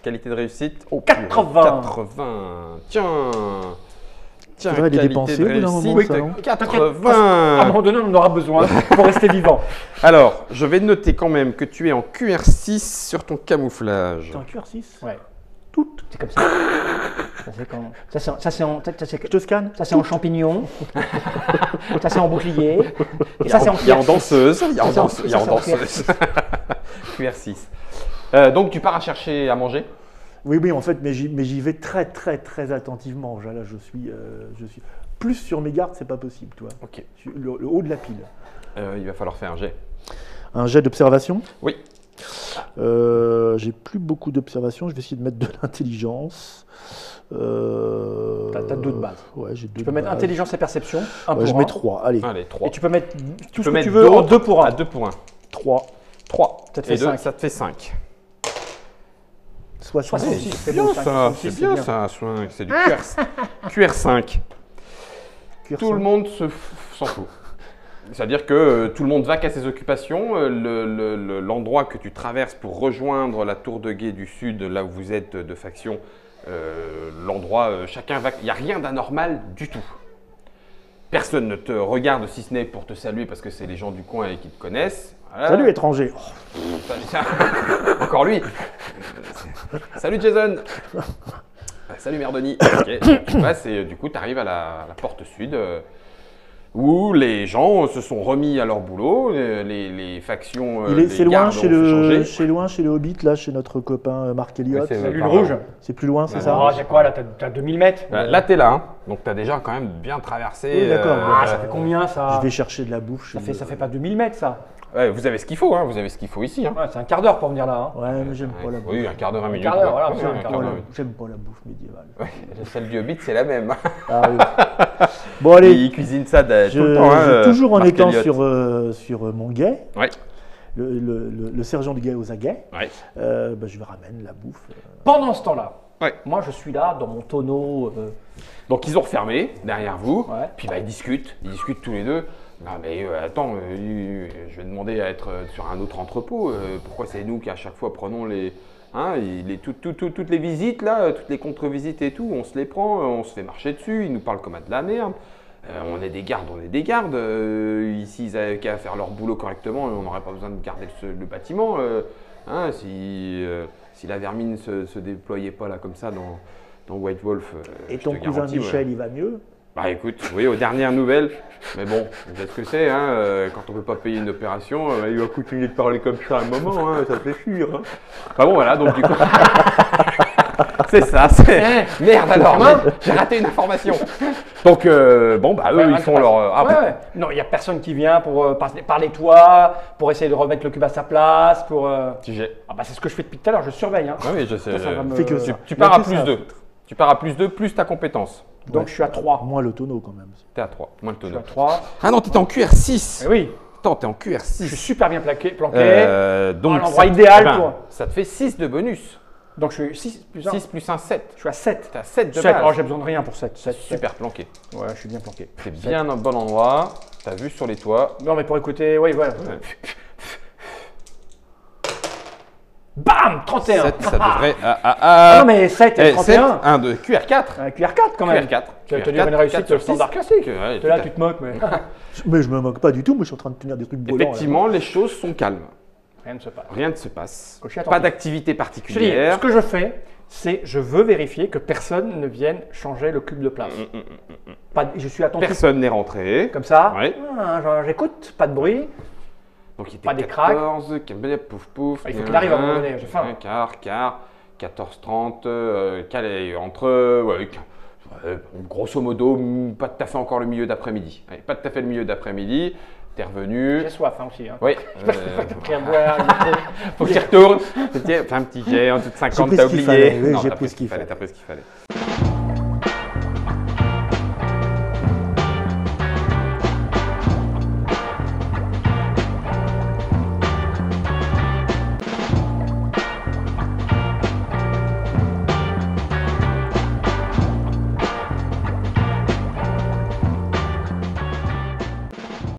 Qualité de réussite. Oh, 80. 80. Tiens. Tiens, Faudrait les qualité dépenser de au bout d'un moment, réussite, ça, non? 80. À un moment donné, on en aura besoin pour rester vivant. Alors, je vais noter quand même que tu es en QR6 sur ton camouflage. T'es en QR6? Ouais. Toutes. C'est comme ça. Ça, c'est en Je te scanne? ça, c'est en champignon. Ça, c'est en bouclier. Et ça, c'est en Il y a en QR6. danseuse. Il y a en Ça, danseuse. Il y a en c'est en danseuse. QR6. Donc, tu pars à chercher à manger. Oui, oui, en fait, mais j'y vais très, très, très attentivement. Là, je suis plus sur mes gardes, c'est pas possible, tu vois. Ok. Le haut de la pile. Il va falloir faire un jet. Un jet d'observation? Oui. J'ai plus beaucoup d'observation. Je vais essayer de mettre de l'intelligence. T'as 2 de base. Ouais, j'ai 2 Tu peux mettre intelligence et perception. Un Ouais, je pour mets un. 3. Allez, Allez, 3. Et tu peux mettre tout ce que mettre tu veux en d'autres 2 pour 1. À 2 pour 1. 3. 3. Ça te fait Et 2, 5. ça te fait 5. 60. Soixante-six. C'est C'est bon, bien ça, ça, 66, c'est c'est bien bien. ça, c'est du QR5. Tout le monde s'en fout. C'est-à-dire que tout le monde va qu'à ses occupations. L'endroit que tu traverses pour rejoindre la tour de guet du sud, là où vous êtes de faction, l'endroit, chacun va. Il n'y a rien d'anormal du tout. Personne ne te regarde si ce n'est pour te saluer parce que c'est les gens du coin et qui te connaissent. Voilà. Salut, étranger. Oh, Encore lui. Salut Jason. Salut Merdoni. Ok. Tu passes et du coup tu arrives à la porte sud où les gens se sont remis à leur boulot, les factions. c'est les loin gardes ont fait changer. chez le Hobbit, là, chez notre copain Marc Elliott. Oui, c'est La lune par- rouge. C'est plus loin, c'est Ouais, ça? Oh, j'ai quoi là? T'as 2000 mètres? Là t'es là, hein. Donc tu as déjà quand même bien traversé. Oui, d'accord. Ah, ça fait combien ça? Je vais chercher de la bouffe. Ça fait pas 2000 mètres ça. Ouais, vous avez ce qu'il faut, hein. Vous avez ce qu'il faut ici. Hein. Ouais, c'est un quart d'heure pour venir là. Hein. Ouais, mais j'aime pas la bouffe. Oui, un quart d'heure, 20 minutes. quart d'heure, quoi. voilà, Ouais, c'est un un quart quart d'heure. d'heure. J'aime pas la bouffe médiévale. Celle du Hobbit, c'est la même. Ah oui. Bon, allez, Il cuisine ça tout le temps. Hein, toujours en Marc étant Elliott. sur mon guet, Ouais. le sergent du guet aux aguets, Ouais. je vais ramener la bouffe. Pendant ce temps-là, Ouais. moi je suis là dans mon tonneau. Donc ils ont refermé derrière vous, Ouais. puis ils discutent tous les deux. Non mais attends, je vais demander à être sur un autre entrepôt. Pourquoi c'est nous qui à chaque fois prenons toutes les visites là, toutes les contre-visites et tout, on se les prend, on se fait marcher dessus, ils nous parlent comme à de la merde. On est des gardes, ici ils avaient qu'à faire leur boulot correctement, on n'aurait pas besoin de garder le bâtiment. Si la vermine se déployait pas là comme ça dans White Wolf. Et je ton te cousin garantis, ouais. Michel, il va mieux? Bah écoute, oui, aux dernières nouvelles, mais bon, vous savez ce que c'est, hein, quand on ne peut pas payer une opération, il va continuer de parler comme ça à un moment, hein, ça fait fuir. Hein. Enfin bon, voilà, donc du coup, c'est ça, c'est... Merde alors, j'ai raté une information. Donc, bon, bah eux, Ouais, ils font leur... Ouais, ouais. Non, il n'y a personne qui vient pour parler toi, pour essayer de remettre le cube à sa place, pour. Sujet. Ah bah c'est ce que je fais depuis tout à l'heure, je surveille. Hein. Ah oui, je sais. Ça va me- Fais que ça. Tu pars à Il y a que plus ça. 2. Tu pars à plus 2, plus ta compétence. Donc je suis à 3. Moins le tonneau quand même. T'es à 3, moins le Je suis tonneau. à 3. Ah non, t'étais en QR6. Eh oui, Attends, t'es en je suis QR6. super bien planqué. Donc, l'endroit ça- idéal eh ben, pour- Ça te fait 6 de bonus. Donc je suis 6 plus 1. 6 plus 1, 7. Je suis à 7. T'as 7 de 7. base. Oh, j'ai besoin de rien pour 7. 7. Super planqué. Ouais, je suis bien planqué. T'es bien au bon endroit. T'as vu sur les toits. Non, mais pour écouter, oui, voilà. Ouais. Bam 31. 7, ça devrait. Ah non, mais 7 et 7, 31. 1, 2, QR4. Un QR4 quand même. QR4. Tu as tenu une réussite standard classique. Ouais, T'es là, tu te moques, mais Mais je me moque pas du tout, moi je suis en train de tenir des trucs brûlants. là. Effectivement, les choses sont calmes. rien ne se passe. Rien ne se passe. Cocher, Pas attentif. d'activité Je te dis, particulière. ce que je fais, c'est je veux vérifier que personne ne vienne changer le cube de place. Je suis attentif Personne n'est rentré. comme ça. Ouais. Ah, j'écoute, pas de bruit. Donc il était Pas des cracks. 14, pouf pouf. Il faut qu'il arrive à un moment donné, j'ai faim. Un quart, 14h30, calé, grosso modo, pas tout à fait encore le milieu d'après-midi. Allez, pas tout à fait le milieu d'après-midi, t'es revenu. J'ai soif hein, aussi. Hein. Oui. T'as pris un boire. Faut que tu retournes. Fais un petit jet en toute 50, t'as pris ce qu'il oublié. fallait, oui, Non, j'ai t'as pris ce qu'il fallait. fallait. T'as pris ce qu'il fallait.